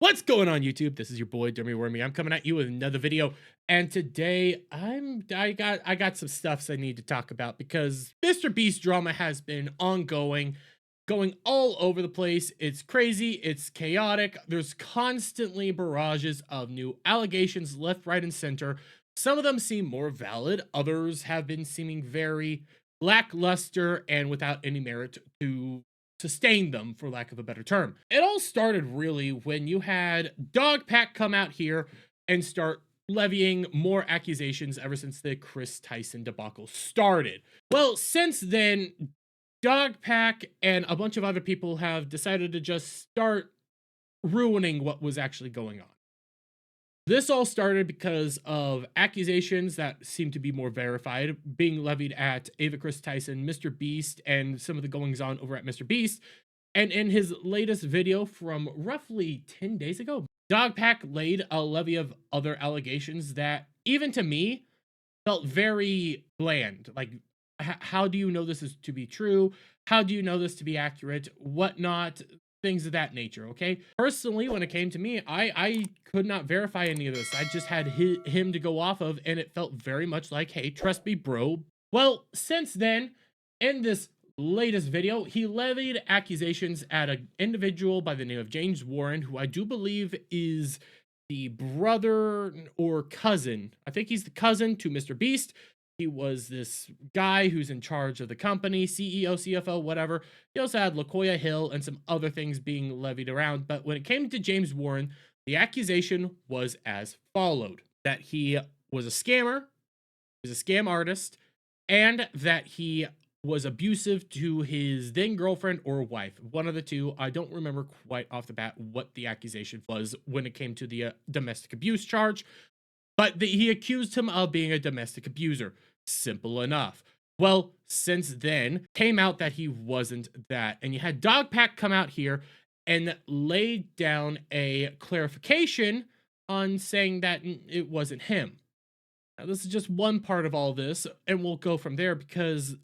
What's going on YouTube? This is your boy Dermy Wormy. I'm coming at you with another video, and today I got some stuffs I need to talk about because MrBeast drama has been ongoing, going all over the place. It's crazy, it's chaotic. There's constantly barrages of new allegations left, right, and center. Some of them seem more valid, others have been seeming very lackluster and without any merit to sustain them, for lack of a better term. It all started really when you had Dogpack come out here and start levying more accusations ever since the Chris Tyson debacle started. Well, since then, Dogpack and a bunch of other people have decided to just start ruining what was actually going on. This all started because of accusations that seem to be more verified being levied at Ava Chris Tyson, MrBeast, and some of the goings on over at MrBeast. And in his latest video from roughly 10 days ago, Dogpack laid a levy of other allegations that, even to me, felt very bland. Like, how do you know this is to be true? How do you know this to be accurate? Whatnot, things of that nature, okay? Personally, when it came to me, I could not verify any of this. I just had him to go off of, and it felt very much like, hey, trust me, bro. Well, since then, in this latest video, he levied accusations at an individual by the name of James Warren, who I do believe is the brother or cousin. I think he's the cousin to MrBeast. He was this guy who's in charge of the company, CEO, CFO, whatever. He also had LaCoya Hill and some other things being levied around. But when it came to James Warren, the accusation was as followed: that he was a scammer, he was a scam artist, and that he was abusive to his then girlfriend or wife. One of the two. I don't remember quite off the bat what the accusation was when it came to the domestic abuse charge, but he accused him of being a domestic abuser. Simple enough. Well, since then, came out that he wasn't that. And you had Dogpack come out here and lay down a clarification on saying that it wasn't him. Now, this is just one part of all this, and we'll go from there because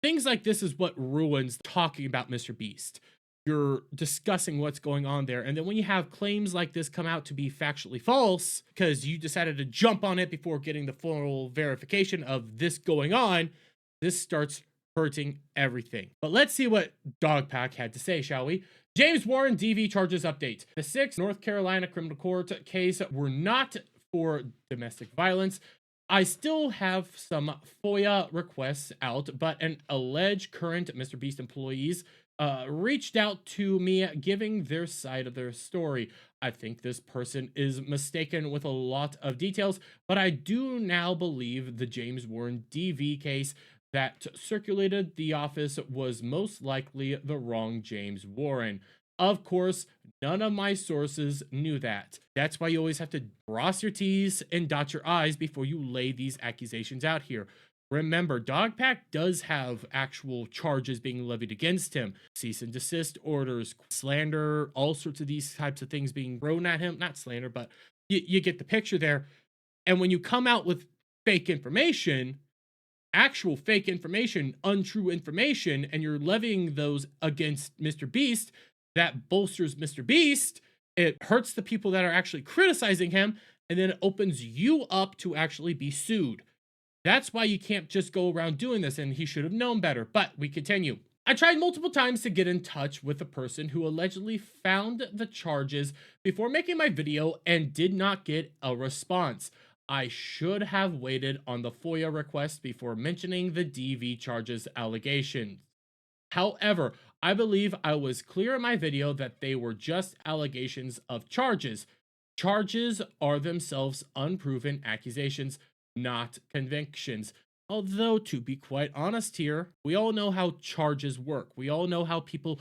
things like this is what ruins talking about MrBeast. You're discussing what's going on there, and then when you have claims like this come out to be factually false because you decided to jump on it before getting the full verification of this going on, this starts hurting everything. But let's see what Dogpack had to say, shall we? James Warren DV charges update. The 6th North Carolina criminal court case were not for domestic violence. I still have some FOIA requests out, but an alleged current MrBeast employees reached out to me giving their side of their story. I think this person is mistaken with a lot of details, but I do now believe the James Warren DV case that circulated the office was most likely the wrong James Warren. Of course, none of my sources knew that. That's why you always have to cross your T's and dot your I's before you lay these accusations out here. Remember, Dogpack does have actual charges being levied against him. Cease and desist orders, slander, all sorts of these types of things being thrown at him. Not slander, but you get the picture there. And when you come out with fake information, actual fake information, untrue information, and you're levying those against MrBeast, that bolsters MrBeast. It hurts the people that are actually criticizing him, and then it opens you up to actually be sued. That's why you can't just go around doing this, and he should have known better. But we continue. I tried multiple times to get in touch with the person who allegedly found the charges before making my video and did not get a response. I should have waited on the FOIA request before mentioning the DV charges allegations. However, I believe I was clear in my video that they were just allegations of charges. Charges are themselves unproven accusations, not convictions. Although, to be quite honest here, we all know how charges work. We all know how people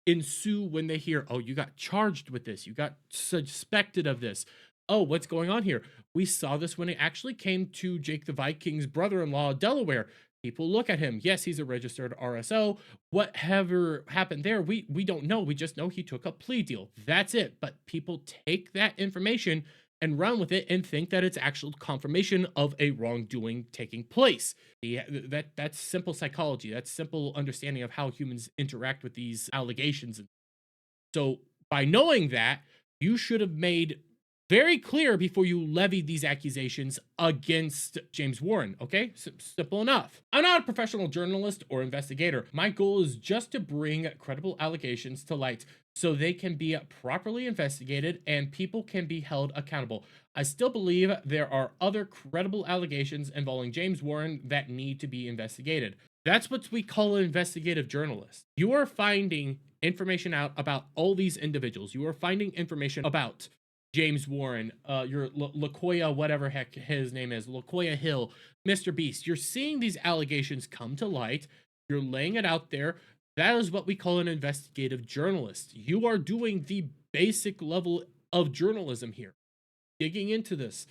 ensue when they hear, oh, you got charged with this, you got suspected of this. Oh, what's going on here? We saw this when it actually came to Jake the Viking's brother-in-law, Delaware. People look at him. Yes, he's a registered RSO. Whatever happened there, we don't know. We just know he took a plea deal. That's it. But people take that information and run with it and think that it's actual confirmation of a wrongdoing taking place. That's simple psychology. That's simple understanding of how humans interact with these allegations. So by knowing that, You should have made very clear before you levied these accusations against James Warren, okay? Simple enough. I'm not a professional journalist or investigator. My goal is just to bring credible allegations to light so they can be properly investigated and people can be held accountable. I still believe there are other credible allegations involving James Warren that need to be investigated. That's what we call an investigative journalist. You are finding information out about all these individuals. You are finding information about James Warren, your LaQuoya, whatever heck his name is, LaQuoya Hill, MrBeast. You're seeing these allegations come to light. You're laying it out there. That is what we call an investigative journalist. You are doing the basic level of journalism here. Digging into this,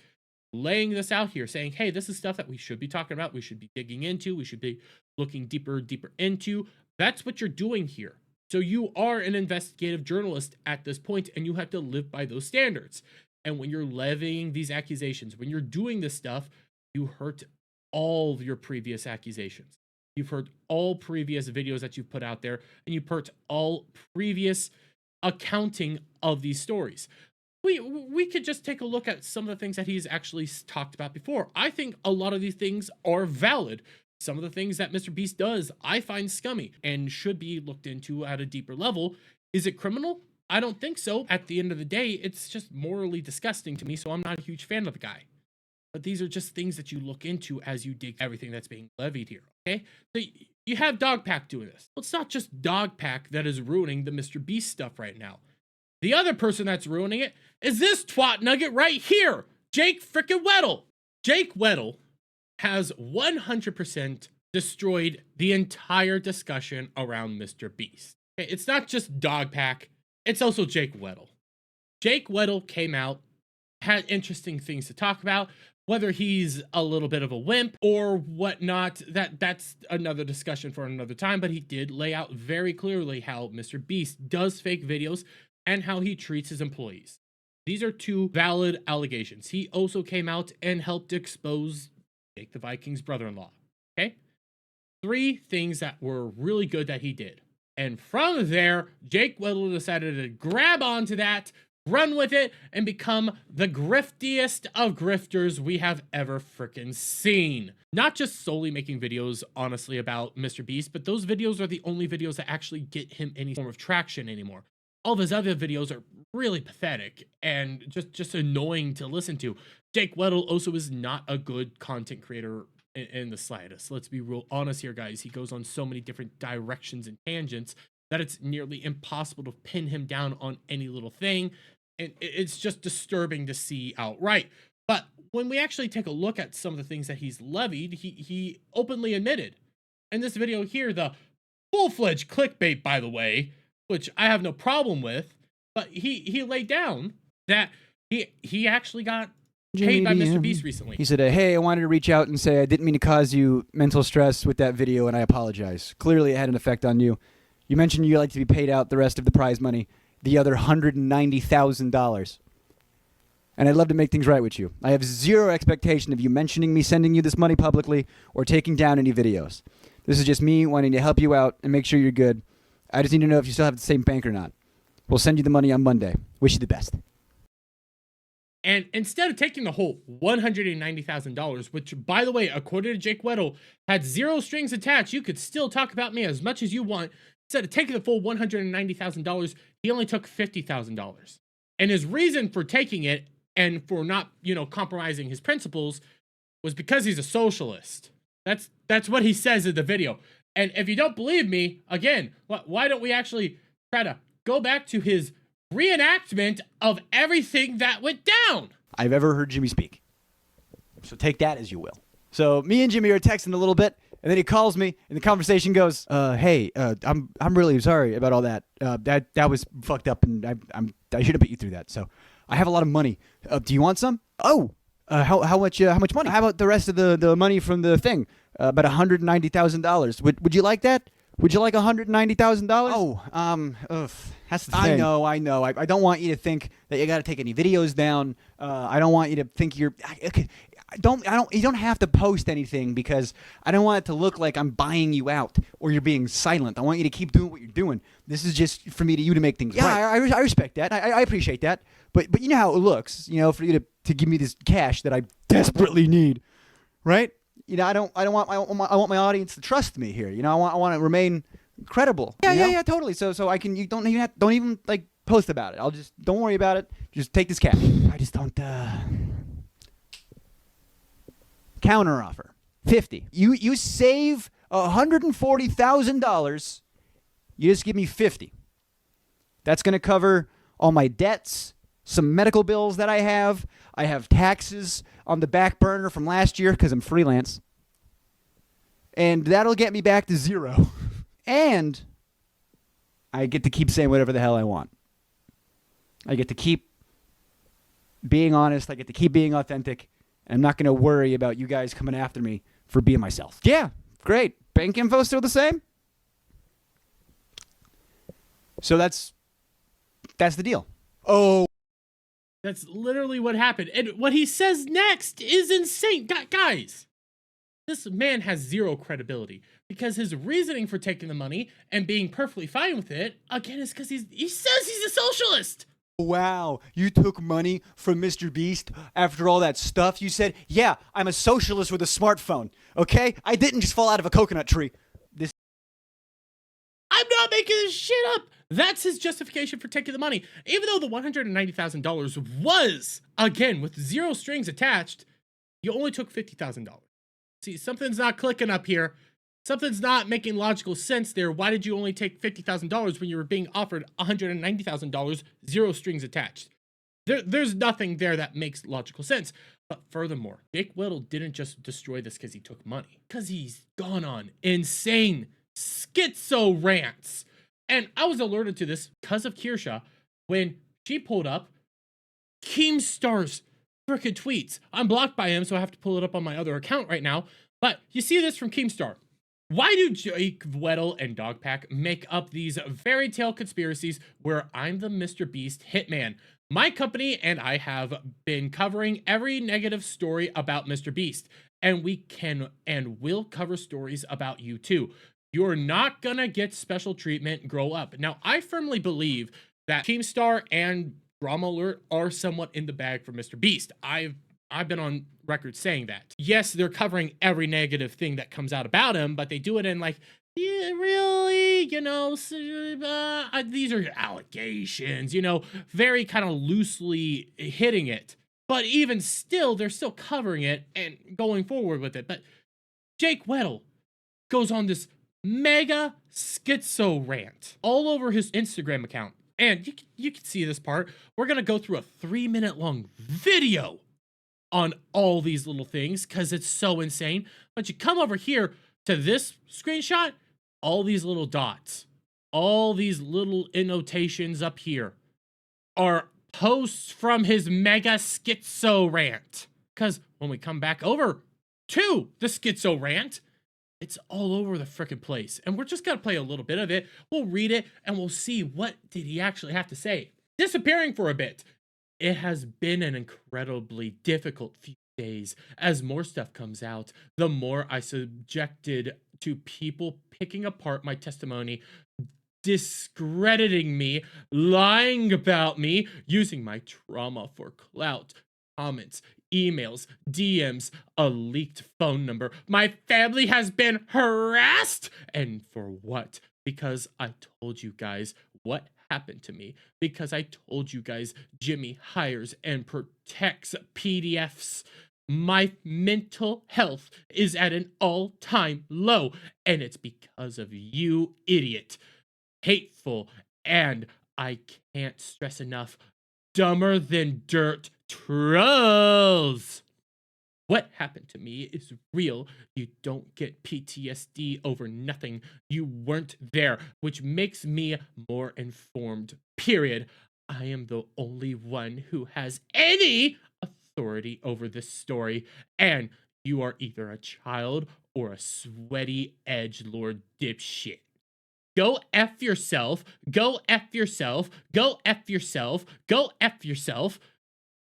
laying this out here, saying, hey, this is stuff that we should be talking about. We should be digging into. We should be looking deeper into. That's what you're doing here. So you are an investigative journalist at this point, and you have to live by those standards. And when you're levying these accusations, when you're doing this stuff, you hurt all of your previous accusations. You've hurt all previous videos that you've put out there, and you've hurt all previous accounting of these stories. We could just take a look at some of the things that he's actually talked about before. I think a lot of these things are valid. Some of the things that MrBeast does, I find scummy and should be looked into at a deeper level. Is it criminal? I don't think so. At the end of the day, it's just morally disgusting to me, so I'm not a huge fan of the guy. But these are just things that you look into as you dig everything that's being levied here, okay? So you have Dogpack doing this. Well, it's not just Dogpack that is ruining the MrBeast stuff right now. The other person that's ruining it is this twat nugget right here, Jake frickin' Weddle. Jake Weddle has 100% destroyed the entire discussion around MrBeast. Okay, it's not just Dogpack, it's also Jake Weddle. Jake Weddle came out, had interesting things to talk about, whether he's a little bit of a wimp or whatnot, that's another discussion for another time, but he did lay out very clearly how MrBeast does fake videos and how he treats his employees. These are two valid allegations. He also came out and helped expose Jake the Viking's brother-in-law, okay? 3 things that were really good that he did. And from there, Jake Weddle decided to grab onto that, run with it, and become the griftiest of grifters we have ever freaking seen. Not just solely making videos, honestly, about MrBeast, but those videos are the only videos that actually get him any form of traction anymore. All of his other videos are really pathetic and just annoying to listen to. Jake Weddle also is not a good content creator in the slightest. Let's be real honest here, guys. He goes on so many different directions and tangents that it's nearly impossible to pin him down on any little thing. And it's just disturbing to see outright. But when we actually take a look at some of the things that he's levied, he openly admitted. In this video here, the full-fledged clickbait, by the way, which I have no problem with, but he laid down that he actually got paid by MrBeast recently. He said, hey, I wanted to reach out and say I didn't mean to cause you mental stress with that video, and I apologize. Clearly, it had an effect on you. You mentioned you'd like to be paid out the rest of the prize money, the other $190,000. And I'd love to make things right with you. I have zero expectation of you mentioning me sending you this money publicly or taking down any videos. This is just me wanting to help you out and make sure you're good. I just need to know if you still have the same bank or not. We'll send you the money on Monday. Wish you the best. And instead of taking the whole $190,000, which, by the way, according to Jake Weddle, had 0 strings attached, you could still talk about me as much as you want. Instead of taking the full $190,000, he only took $50,000. And his reason for taking it and for not, compromising his principles was because he's a socialist. That's what he says in the video. And if you don't believe me, again, why don't we actually try to go back to his reenactment of everything that went down? I've ever heard Jimmy speak. So take that as you will. So me and Jimmy are texting a little bit, and then he calls me, and the conversation goes, hey, I'm really sorry about all that. That was fucked up, and I should have put you through that. So I have a lot of money. Do you want some? Oh, how much money? How about the rest of the money from the thing? About $190,000. Would you like that? Would you like $190,000? Oh, that's the thing. I know. I don't want you to think that you got to take any videos down. I don't want you to think you're. You don't have to post anything because I don't want it to look like I'm buying you out or you're being silent. I want you to keep doing what you're doing. This is just for you to make things right. I respect that. I appreciate that. But you know how it looks, you know, for you to give me this cash that I desperately need, right? You know, I want my audience to trust me here. You know, I want to remain credible. Yeah, totally. So I can, you don't even like post about it. Don't worry about it. Just take this cash. I just don't counter offer 50. You save $140,000. You just give me 50. That's going to cover all my debts, some medical bills that I have. I have taxes on the back burner from last year because I'm freelance. And that'll get me back to zero. And I get to keep saying whatever the hell I want. I get to keep being honest. I get to keep being authentic. I'm not going to worry about you guys coming after me for being myself. Yeah, great. Bank info still the same? So that's the deal. Oh. That's literally what happened. And what he says next is insane. Guys, this man has zero credibility because his reasoning for taking the money and being perfectly fine with it, again, is because he says he's a socialist. Wow, you took money from MrBeast after all that stuff you said? Yeah, I'm a socialist with a smartphone, okay? I didn't just fall out of a coconut tree. I'm not making this shit up. That's his justification for taking the money. Even though the $190,000 was, again, with zero strings attached, you only took $50,000. See, something's not clicking up here. Something's not making logical sense there. Why did you only take $50,000 when you were being offered $190,000, zero strings attached? There's nothing there that makes logical sense. But furthermore, Jake Weddle didn't just destroy this because he took money. Because he's gone on insane schizo rants. And I was alerted to this because of Kirsha when she pulled up Keemstar's frickin' tweets. I'm blocked by him, so I have to pull it up on my other account right now. But you see this from Keemstar. Why do Jake Weddle and Dogpack make up these fairy tale conspiracies where I'm the MrBeast hitman? My company and I have been covering every negative story about MrBeast, and we can and will cover stories about you too. You're not gonna get special treatment, grow up. Now, I firmly believe that Keemstar and Drama Alert are somewhat in the bag for MrBeast. I've been on record saying that. Yes, they're covering every negative thing that comes out about him, but they do it in like, yeah, really, you know, these are allegations, you know, very kind of loosely hitting it. But even still, they're still covering it and going forward with it. But Jake Weddle goes on this mega schizo rant all over his Instagram account. And you can see this part. We're going to go through a 3-minute long video on all these little things because it's so insane. But you come over here to this screenshot, all these little dots, all these little annotations up here are posts from his mega schizo rant. Because when we come back over to the schizo rant, it's all over the frickin' place. And we're just going to play a little bit of it. We'll read it and we'll see what did he actually have to say. Disappearing for a bit. It has been an incredibly difficult few days. As more stuff comes out, the more I subjected to people picking apart my testimony, discrediting me, lying about me, using my trauma for clout, comments, emails, DMs, a leaked phone number. My family has been harassed. And for what? Because I told you guys what happened to me. Because I told you guys Jimmy hires and protects PDFs. My mental health is at an all-time low. And it's because of you, idiot. Hateful. And I can't stress enough, dumber than dirt trolls. What happened to me is real. You don't get PTSD over nothing. You weren't there, which makes me more informed, period. I am the only one who has any authority over this story, and you are either a child or a sweaty edgelord dipshit. Go F yourself, go F yourself, go F yourself, go F yourself.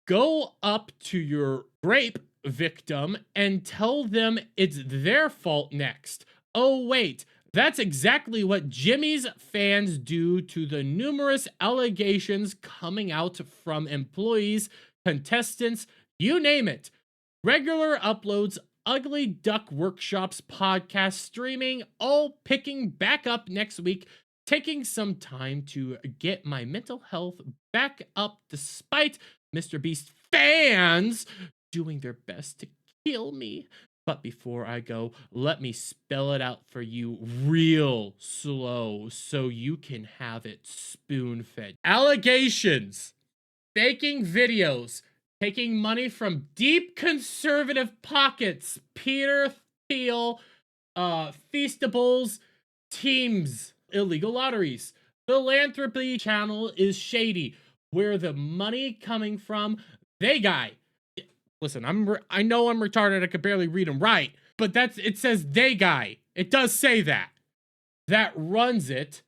Go up to your rape victim and tell them it's their fault next. Oh, wait, That's exactly what Jimmy's fans do to the numerous allegations coming out from employees, contestants, you name it. Regular uploads, ugly duck workshops, podcast streaming, all picking back up next week, taking some time to get my mental health back up despite MrBeast fans doing their best to kill me. But before I go, let me spell it out for you real slow so you can have it spoon fed. Allegations, faking videos, taking money from deep conservative pockets, Peter Thiel, Feastables, teams, illegal lotteries. Philanthropy channel is shady. Where the money coming from? They guy. Listen, I know I'm retarded. I could barely read and write, but it says they guy. It does say that. That runs it.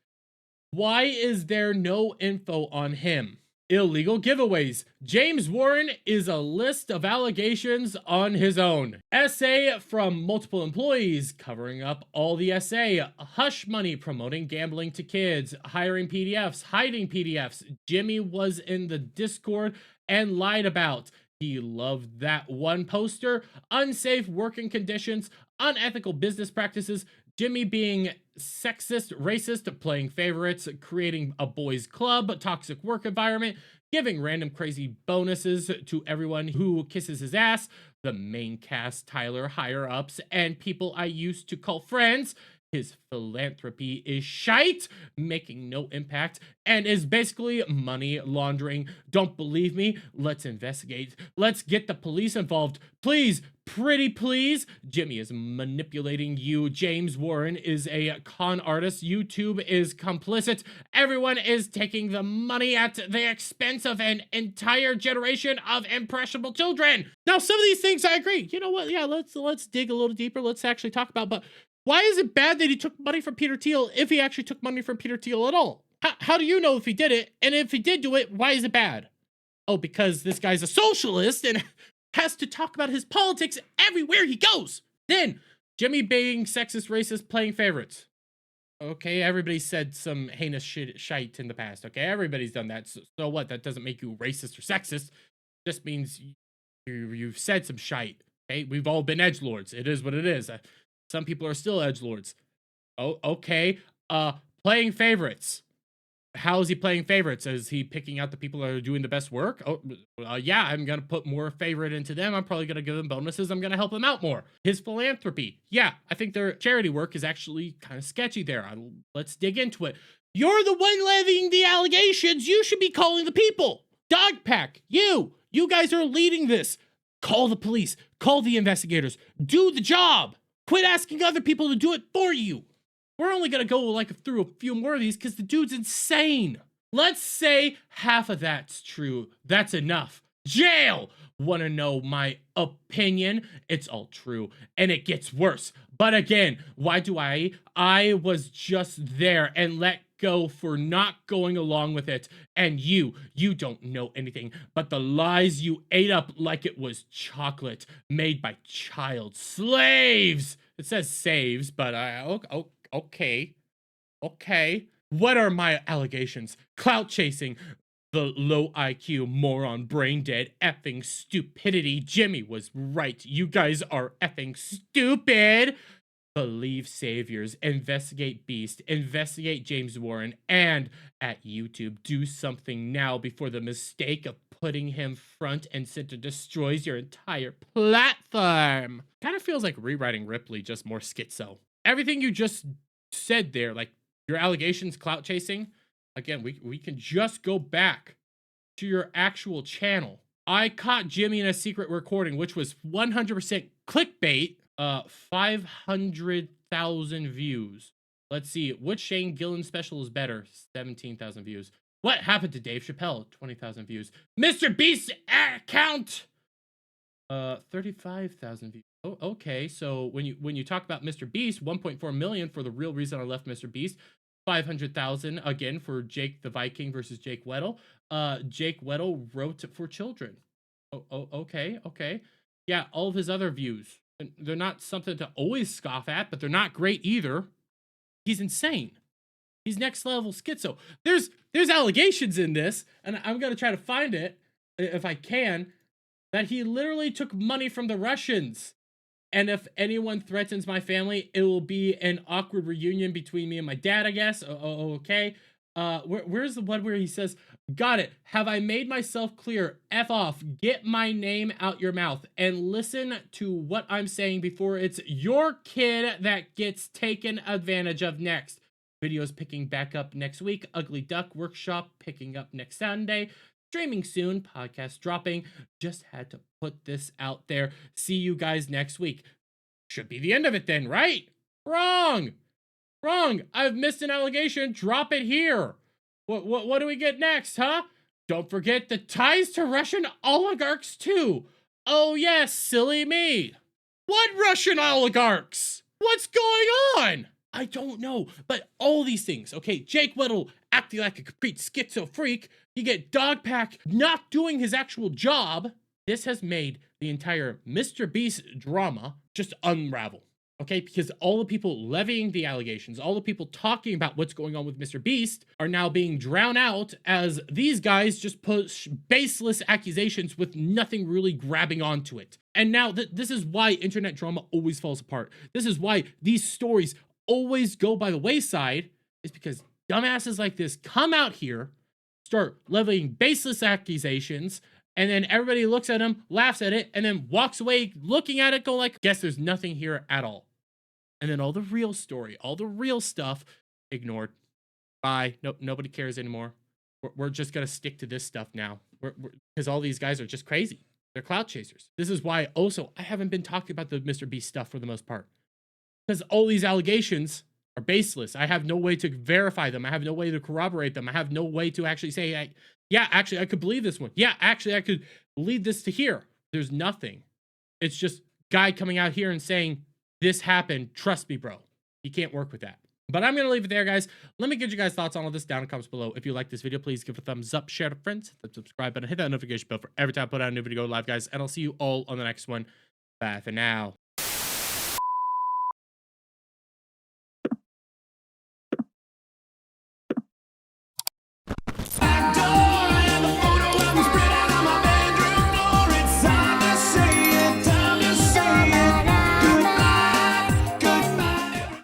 Why is there no info on him? Illegal giveaways. James Warren is a list of allegations on his own. Essay from multiple employees covering up all the essay. Hush money promoting gambling to kids. Hiring PDFs. Hiding PDFs. Jimmy was in the Discord and lied about. He loved that one poster. Unsafe working conditions. Unethical business practices. Jimmy being sexist, racist, playing favorites, creating a boys' club, toxic work environment, giving random crazy bonuses to everyone who kisses his ass, the main cast, Tyler, higher ups, and people I used to call friends. His philanthropy is shite, making no impact, and is basically money laundering. Don't believe me? Let's investigate. Let's get the police involved. Please, pretty please. Jimmy is manipulating you. James Warren is a con artist. YouTube is complicit. Everyone is taking the money at the expense of an entire generation of impressionable children. Now, some of these things I agree. You know what? Yeah, let's dig a little deeper. Let's actually talk about, but why is it bad that he took money from Peter Thiel if he actually took money from Peter Thiel at all? How do you know if he did it? And if he did do it, why is it bad? Oh, because this guy's a socialist and has to talk about his politics everywhere he goes. Then, Jimmy being sexist, racist, playing favorites. Okay, everybody said some heinous shite in the past. Okay, everybody's done that. So what? That doesn't make you racist or sexist. Just means you've said some shite. Okay, we've all been edgelords. It is what it is. Some people are still edgelords. Oh, okay. Playing favorites. How is he playing favorites? Is he picking out the people that are doing the best work? Oh, yeah, I'm going to put more favorite into them. I'm probably going to give them bonuses. I'm going to help them out more. His philanthropy. Yeah, I think their charity work is actually kind of sketchy there. Let's dig into it. You're the one levying the allegations. You should be calling the people. Dogpack, you guys are leading this. Call the police. Call the investigators. Do the job. Quit asking other people to do it for you. We're only gonna go through a few more of these because the dude's insane. Let's say half of that's true. That's enough. Jail! Wanna know my opinion? It's all true. And it gets worse. But again, why do I was just there and let go for not going along with it. And you don't know anything but the lies you ate up like it was chocolate made by child slaves. It says saves, but okay. What are my allegations? Clout chasing, the low IQ, moron, brain dead, effing stupidity. Jimmy was right. You guys are effing stupid. Believe saviors, investigate Beast, investigate James Warren, and at YouTube, do something now before the mistake of putting him front and center destroys your entire platform. Kind of feels like rewriting Ripley, just more schizo. Everything you just said there, like your allegations, clout chasing, again, we can just go back to your actual channel. I caught Jimmy in a secret recording, which was 100% clickbait. 500,000 views. Let's see, which Shane Gillen special is better? 17,000 views. What happened to Dave Chappelle? 20,000 views. MrBeast's account, 35,000 views. Oh, okay. So when you talk about MrBeast, 1.4 million for the real reason I left MrBeast. 500,000 again for Jake the Viking versus Jake Weddle. Jake Weddle wrote for children. Okay. Yeah, all of his other views. They're not something to always scoff at, but they're not great either. He's insane. He's next level schizo. There's allegations in this, and I'm gonna try to find it if I can, that he literally took money from the Russians. And if anyone threatens my family, it will be an awkward reunion between me and my dad, I guess. Okay. Where's the one where he says, got it. Have I made myself clear? F off. Get my name out your mouth and listen to what I'm saying before it's your kid that gets taken advantage of next. Videos picking back up next week. Ugly Duck Workshop picking up next Sunday. Streaming soon, podcast dropping. Just had to put this out there. See you guys next week. Should be the end of it then, right? Wrong. I've missed an allegation. Drop it here. What do we get next, huh? Don't forget the ties to Russian oligarchs too. Oh yes, silly me. What Russian oligarchs? What's going on? I don't know, but all these things, okay, Jake Weddle acting like a complete schizo freak, you get Dogpack not doing his actual job. This has made the entire MrBeast drama just unravel, okay? Because all the people levying the allegations, all the people talking about what's going on with MrBeast are now being drowned out as these guys just push baseless accusations with nothing really grabbing onto it. And now this is why internet drama always falls apart. This is why these stories always go by the wayside, is because dumbasses like this come out here, start levying baseless accusations, and then everybody looks at them, laughs at it, and then walks away looking at it, go like, guess there's nothing here at all. And then all the real story, all the real stuff, ignored. Bye. Nope, nobody cares anymore. We're just gonna stick to this stuff now. Because all these guys are just crazy. They're clout chasers. This is why also I haven't been talking about the MrBeast stuff for the most part. Because all these allegations are baseless. I have no way to verify them. I have no way to corroborate them. I have no way to actually say, yeah, actually, I could believe this one. Yeah, actually, I could lead this to here. There's nothing. It's just guy coming out here and saying, this happened. Trust me, bro. You can't work with that. But I'm going to leave it there, guys. Let me get you guys' thoughts on all this down in the comments below. If you like this video, please give it a thumbs up, share it with friends, hit the subscribe button, hit that notification bell for every time I put out a new video live, guys. And I'll see you all on the next one. Bye for now.